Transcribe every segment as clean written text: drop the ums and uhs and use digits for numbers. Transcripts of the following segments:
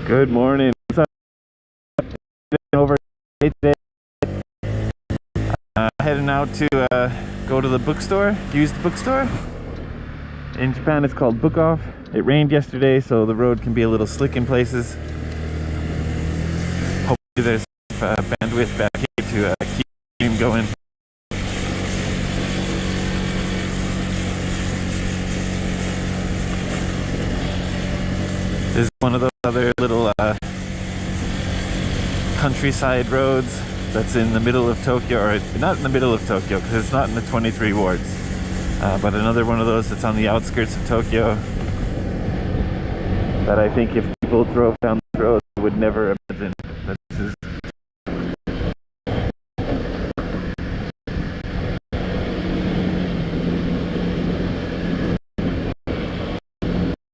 Good morning. What's up? Over today. Heading out to go to the bookstore, used bookstore. In Japan, it's called Book Off. It rained yesterday, so the road can be a little slick in places. Hopefully, there's bandwidth back here to keep him going. This is one of those other little countryside roads that's in the middle of Tokyo, or not in the middle of Tokyo because it's not in the 23 wards, but another one of those that's on the outskirts of Tokyo that I think if people drove down the road they would never imagine that this is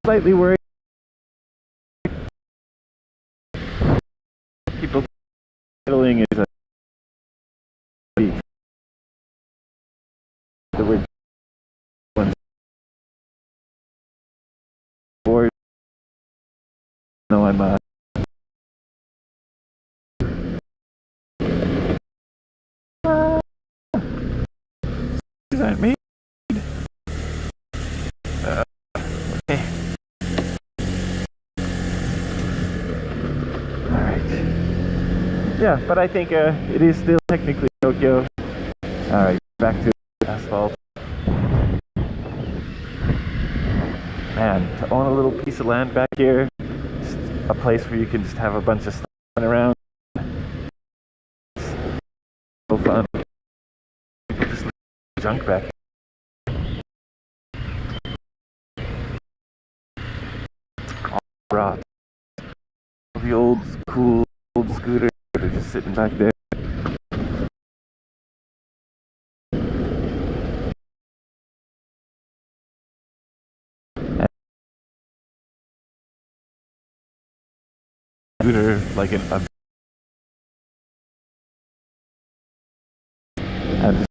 slightly worried. People settling is a the word board. No, I'm these aren't me. Okay. Yeah, but I think it is still technically Tokyo. Alright, back to asphalt. Man, to own a little piece of land back here, just a place where you can just have a bunch of stuff around. So fun. People just leave junk back here. All rot. The old cool old scooters that are just sitting back there. Scooter like a just a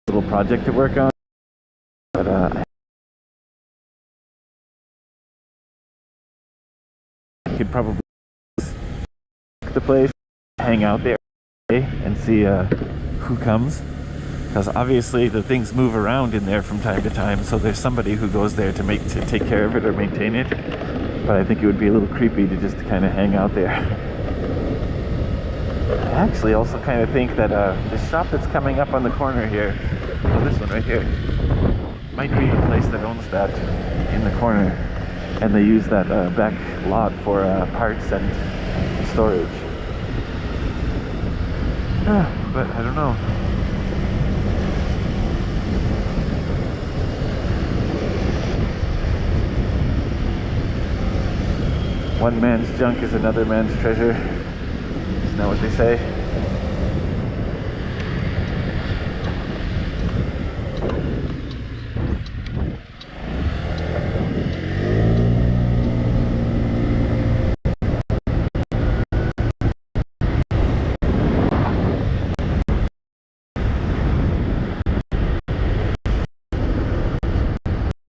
little project to work on, but I could probably the place, hang out there and see who comes, because obviously the things move around in there from time to time, so there's somebody who goes there to take care of it or maintain it. But I think it would be a little creepy to just kind of hang out there. I actually also kind of think that the shop that's coming up on the corner here, well, this one right here, might be the place that owns that in the corner, and they use that back lot for parts and storage. But I don't know. One man's junk is another man's treasure. Isn't that what they say?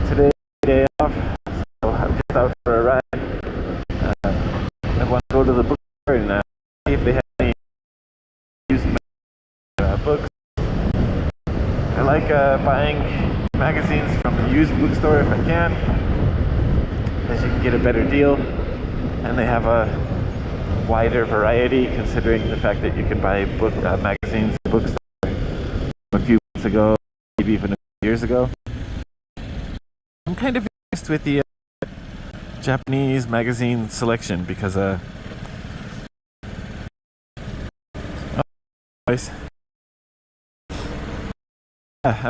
Today, day off, so I'm just out for a ride. I want to go to the bookstore and see if they have any used books. I like buying magazines from the used bookstore if I can, because you can get a better deal, and they have a wider variety considering the fact that you can buy magazines and books a few months ago, maybe even a few years ago. I'm kind of impressed with the Japanese magazine selection because I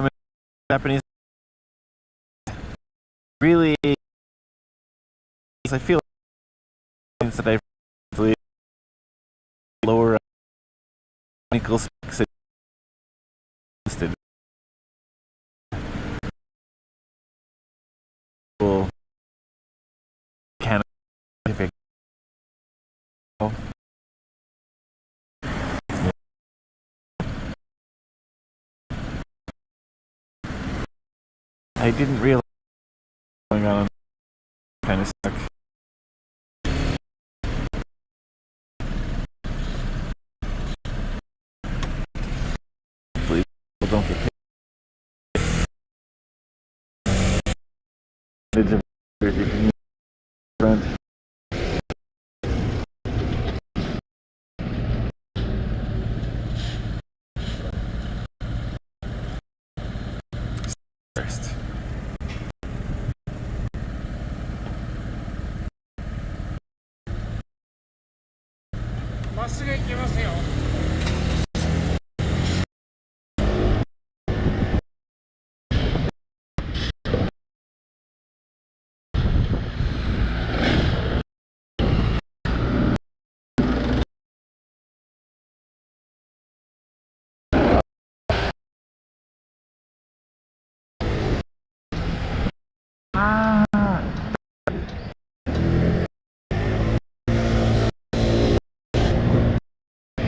mean, Japanese really, I feel like that I really lower technical specs listed. I didn't realize what was going on. Kind of stuck. advantage of if you can use front. First.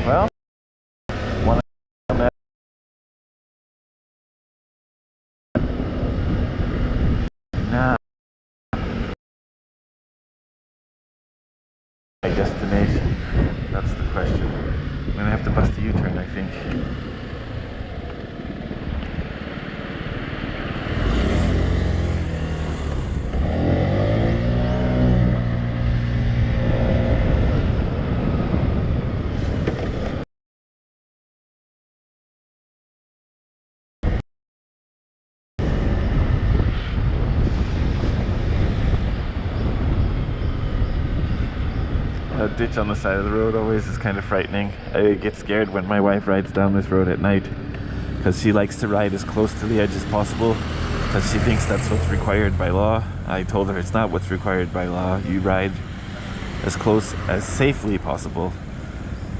Well, one on that. Now, my destination. That's the question. I'm gonna have to bust a U-turn, I think. A ditch on the side of the road always is kind of frightening. I get scared when my wife rides down this road at night because she likes to ride as close to the edge as possible because she thinks that's what's required by law. I told her it's not what's required by law. You ride as close as safely possible.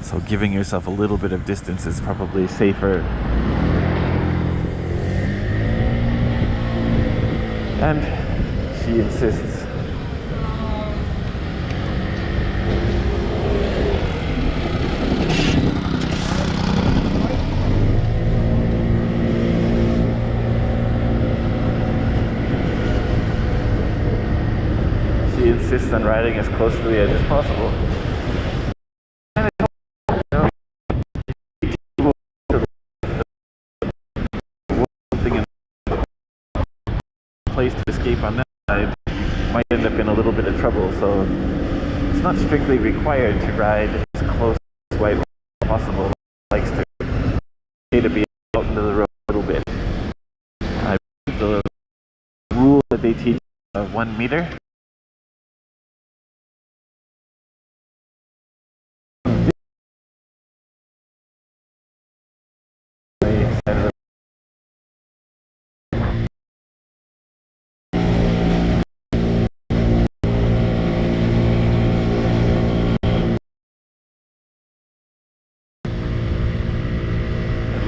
So giving yourself a little bit of distance is probably safer. And she insists. Insists on riding as close to the edge as possible. Place to escape on that side might end up in a little bit of trouble, so it's not strictly required to ride as close to white as possible. Likes to be out into the road a little bit. I believe the rule that they teach of 1 meter.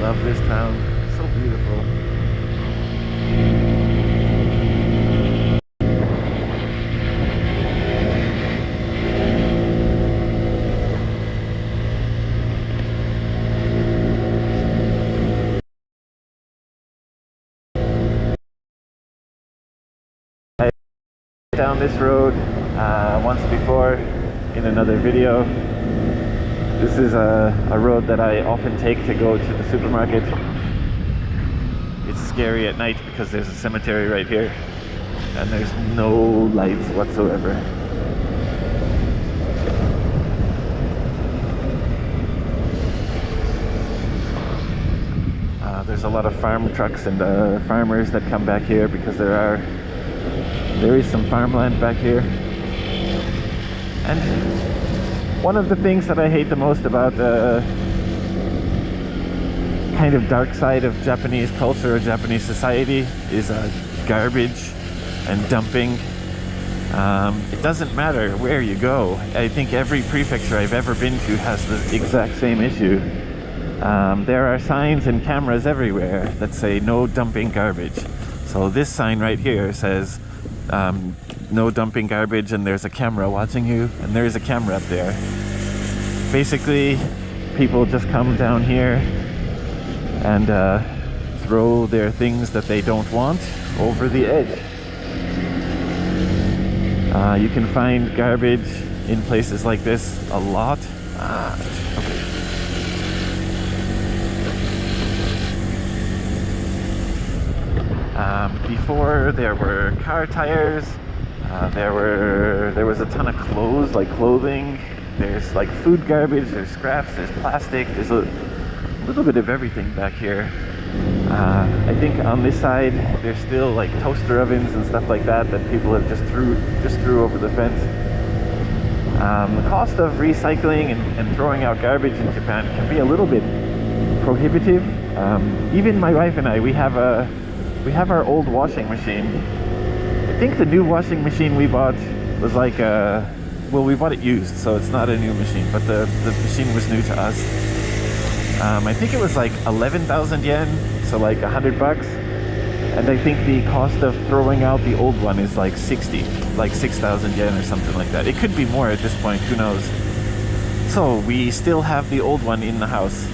Love this town, so beautiful. I down this road once before in another video. This is a road that I often take to go to the supermarket. It's scary at night because there's a cemetery right here and there's no lights whatsoever. There's a lot of farm trucks and farmers that come back here because there is some farmland back here. And one of the things that I hate the most about the kind of dark side of Japanese culture or Japanese society is garbage and dumping. It doesn't matter where you go. I think every prefecture I've ever been to has the exact same issue. There are signs and cameras everywhere that say no dumping garbage. So this sign right here says no dumping garbage, and there's a camera watching you, and there's a camera up there. Basically, people just come down here and throw their things that they don't want over the edge. You can find garbage in places like this a lot. Okay. Before there were car tires. There was a ton of clothes, like clothing. There's like food garbage. There's scraps. There's plastic. There's a little bit of everything back here. I think on this side there's still like toaster ovens and stuff like that that people have just threw over the fence. The cost of recycling and throwing out garbage in Japan can be a little bit prohibitive. Even my wife and I, we have our old washing machine. I think the new washing machine we bought was like well, we bought it used, so it's not a new machine, but the machine was new to us. I think it was like 11,000 yen, so like $100. And I think the cost of throwing out the old one is like 6,000 yen or something like that. It could be more at this point, who knows. So we still have the old one in the house.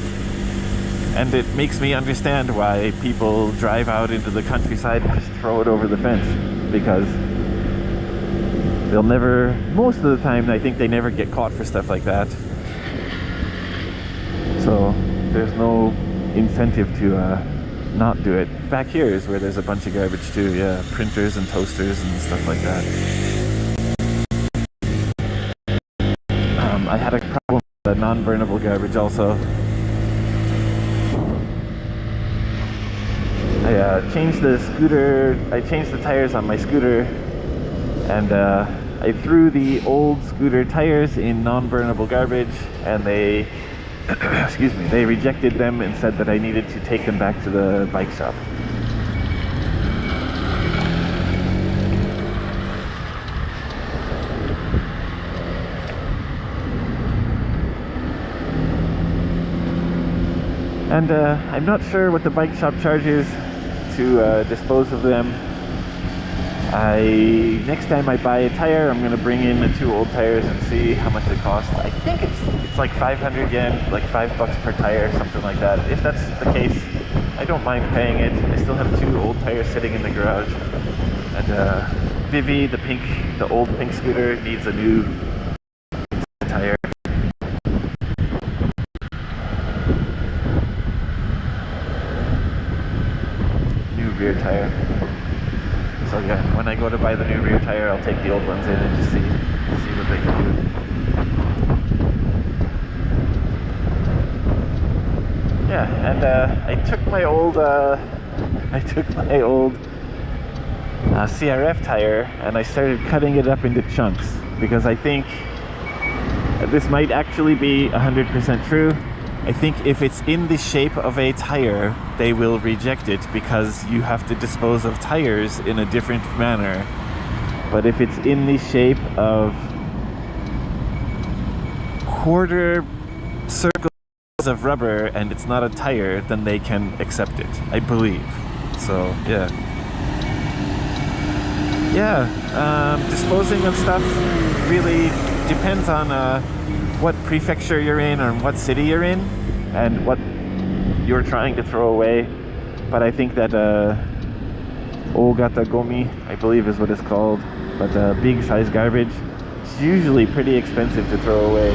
And it makes me understand why people drive out into the countryside and just throw it over the fence. Because they'll never, most of the time, I think they never get caught for stuff like that. So there's no incentive to not do it. Back here is where there's a bunch of garbage too, yeah. Printers and toasters and stuff like that. I had a problem with the non-burnable garbage also. I changed the tires on my scooter, and I threw the old scooter tires in non-burnable garbage, and they excuse me, they rejected them and said that I needed to take them back to the bike shop. And I'm not sure what the bike shop charges to dispose of them. Next time I buy a tire, I'm gonna bring in the 2 old tires and see how much it costs. I think it's like 500 yen, like $5 per tire, something like that. If that's the case, I don't mind paying it. I still have 2 old tires sitting in the garage. And Vivi, the old pink scooter, needs a new tire. New rear tire. So yeah, when I go to buy the new rear tire, I'll take the old ones in and just see what they can do. Yeah, and I took my old CRF tire and I started cutting it up into chunks, because I think this might actually be 100% true. I think if it's in the shape of a tire, they will reject it because you have to dispose of tires in a different manner. But if it's in the shape of quarter circles of rubber and it's not a tire, then they can accept it, I believe. So yeah. Disposing of stuff really depends on what prefecture you're in or what city you're in and what you're trying to throw away. But I think that Ogata Gomi, I believe is what it's called, but big size garbage, it's usually pretty expensive to throw away.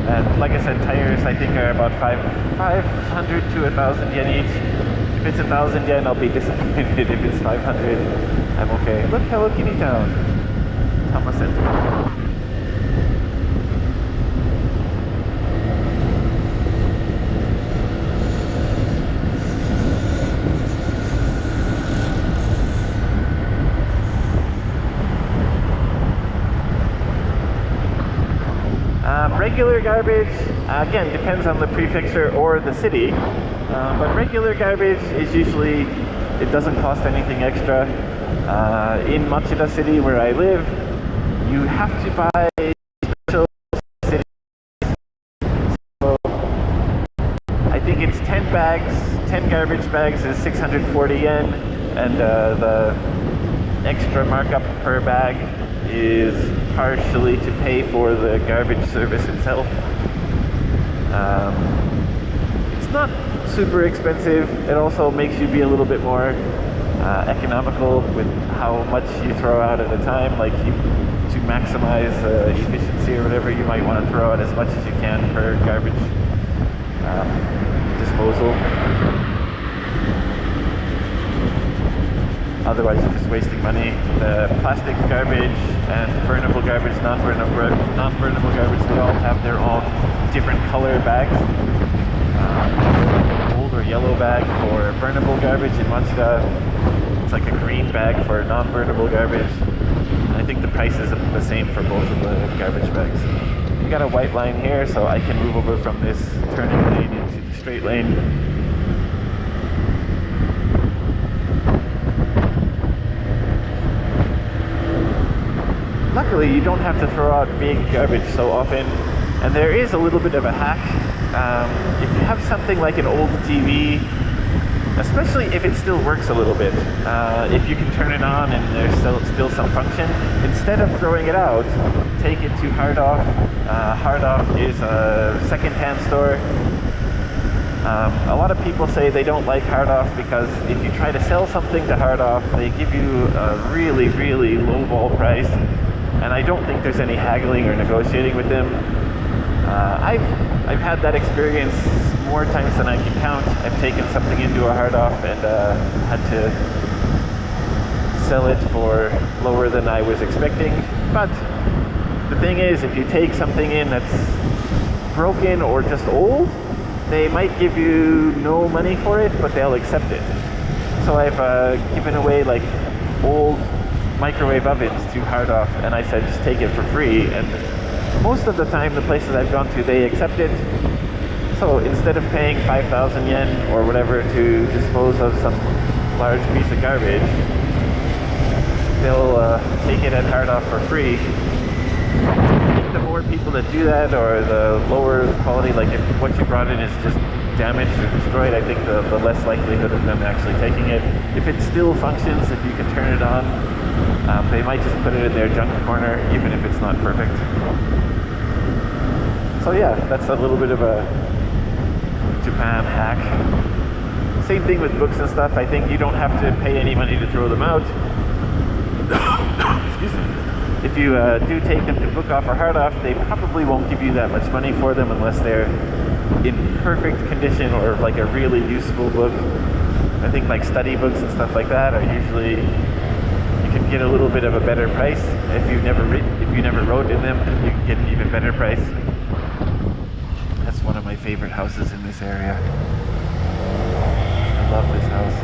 And like I said, tires I think are about 500 to 1,000 yen each. If it's 1,000 yen, I'll be disappointed. If it's 500, I'm okay. Look, Hello Kitty Town. Tama Center. Regular garbage, again, depends on the prefecture or the city, but regular garbage is usually, it doesn't cost anything extra. In Machida City, where I live, you have to buy special city. So I think it's 10 garbage bags is 640 yen, and the extra markup per bag is partially to pay for the garbage service itself. It's not super expensive. It also makes you be a little bit more economical with how much you throw out at a time. Like to maximize efficiency or whatever, you might want to throw out as much as you can per garbage disposal. Otherwise, you're just wasting money. The plastic garbage and burnable garbage, non-burnable garbage, they all have their own different color bags. Gold or yellow bag for burnable garbage in Matsuda. It's like a green bag for non-burnable garbage. And I think the price is the same for both of the garbage bags. We got a white line here, so I can move over from this turning lane into the straight lane. Luckily, you don't have to throw out big garbage so often, and there is a little bit of a hack. If you have something like an old TV, especially if it still works a little bit, if you can turn it on and there's still some function, instead of throwing it out, take it to Hard Off. Hard Off is a second-hand store. A lot of people say they don't like Hard Off because if you try to sell something to Hard Off, they give you a really, really low-ball price, and I don't think there's any haggling or negotiating with them. I've had that experience more times than I can count. I've taken something into a Hard Off and had to sell it for lower than I was expecting. But the thing is, if you take something in that's broken or just old, they might give you no money for it, but they'll accept it. So I've given away like old microwave ovens to Hard Off, and I said just take it for free, and most of the time the places I've gone to, they accept it. So instead of paying 5,000 yen or whatever to dispose of some large piece of garbage, they'll take it at Hard Off for free. I think the more people that do that, or the lower the quality, like if what you brought in is just damaged or destroyed, I think the less likelihood of them actually taking it. If it still functions, if you can turn it on, they might just put it in their junk corner, even if it's not perfect. So yeah, that's a little bit of a Japan hack. Same thing with books and stuff. I think you don't have to pay any money to throw them out. Excuse me. If you do take them to Book Off or Hard Off, they probably won't give you that much money for them unless they're in perfect condition or like a really useful book. I think like study books and stuff like that are usually, you can get a little bit of a better price. If you never wrote in them, you can get an even better price. That's one of my favorite houses in this area. I love this house.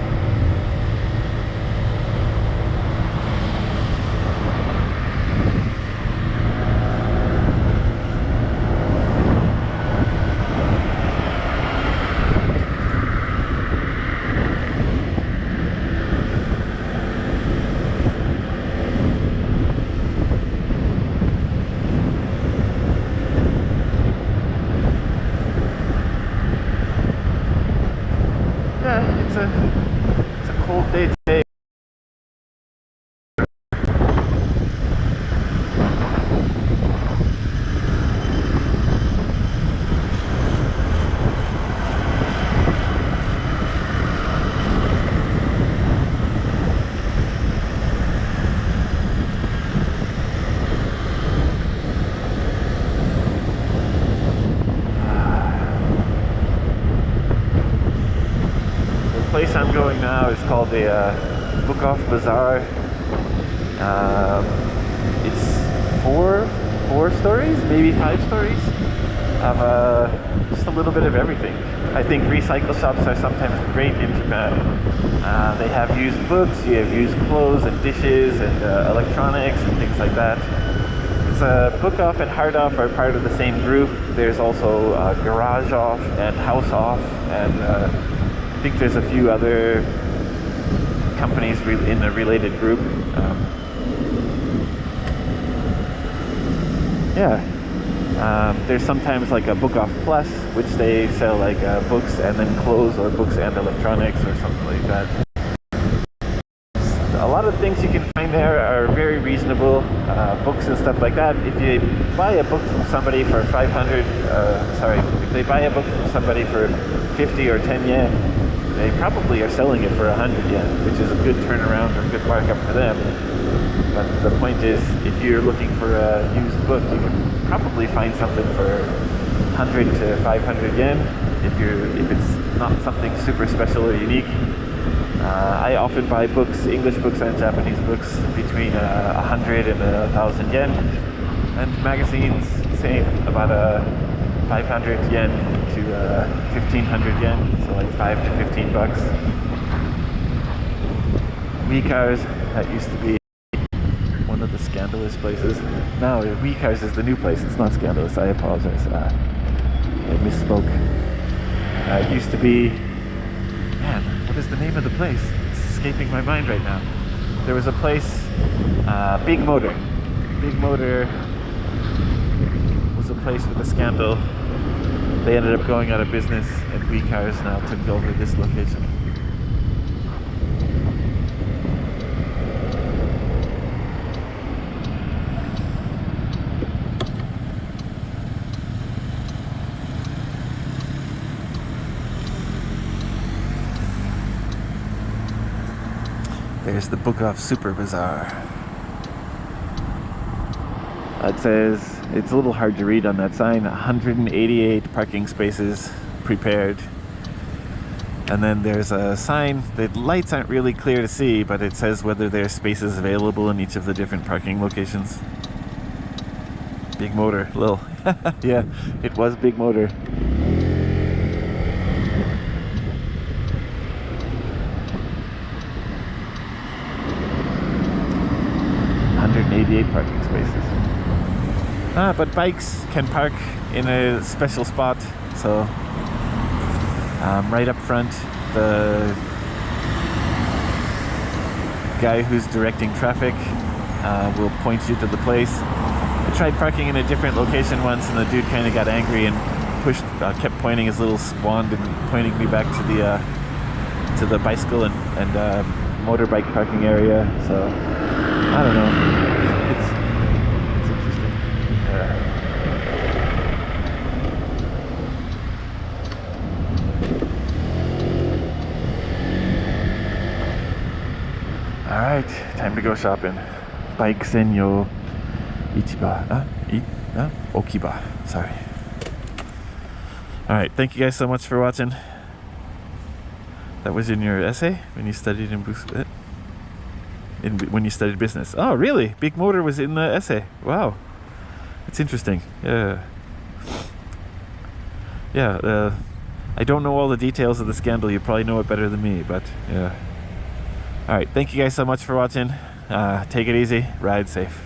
It's a cold day today. The place I'm going now is called the Book Off Bazaar. It's four stories, maybe 5 stories of just a little bit of everything. I think recycle shops are sometimes great in Japan. They have used books, you have used clothes and dishes and electronics and things like that. It's Book Off and Hard Off are part of the same group. There's also Garage Off and House Off, and I think there's a few other companies in the related group. There's sometimes like a Book Off Plus, which they sell like books and then clothes, or books and electronics or something like that. A lot of things you can find there are very reasonable, books and stuff like that. If you buy a book from somebody for if they buy a book from somebody for 50 or 10 yen, they probably are selling it for 100 yen, which is a good turnaround or good markup for them. But the point is, if you're looking for a used book, you can probably find something for 100 to 500 yen. if it's not something super special or unique. I often buy books, English books and Japanese books, between 100 and 1,000 yen, and magazines, same, about 500 yen to 1,500 yen, so like 5 to 15 bucks. WeCars, that used to be one of the scandalous places. Now WeCars is the new place. It's not scandalous. I apologize. I misspoke. It used to be, man, what is the name of the place? It's escaping my mind right now. There was a place, Big Motor. Big Motor was a place with a scandal. They ended up going out of business, and WeCars now took over this location. There's the Book of Super Bazaar. It says, it's a little hard to read on that sign, 188 parking spaces prepared. And then there's a sign, the lights aren't really clear to see, but it says whether there's spaces available in each of the different parking locations. Big Motor, lol. Yeah, it was Big Motor. 188 parking spaces. But bikes can park in a special spot, so right up front, the guy who's directing traffic will point you to the place. I tried parking in a different location once, and the dude kind of got angry and kept pointing his little wand and pointing me back to the bicycle and motorbike parking area. So I don't know. It's interesting. All right, time to go shopping. Bike Senyo Ichiba. Okiba. Sorry. All right, thank you guys so much for watching. That was in your essay when you studied when you studied business. Oh, really? Big Motor was in the essay. Wow, that's interesting. Yeah. I don't know all the details of the scandal. You probably know it better than me, but yeah. All right, thank you guys so much for watching. Take it easy. Ride safe.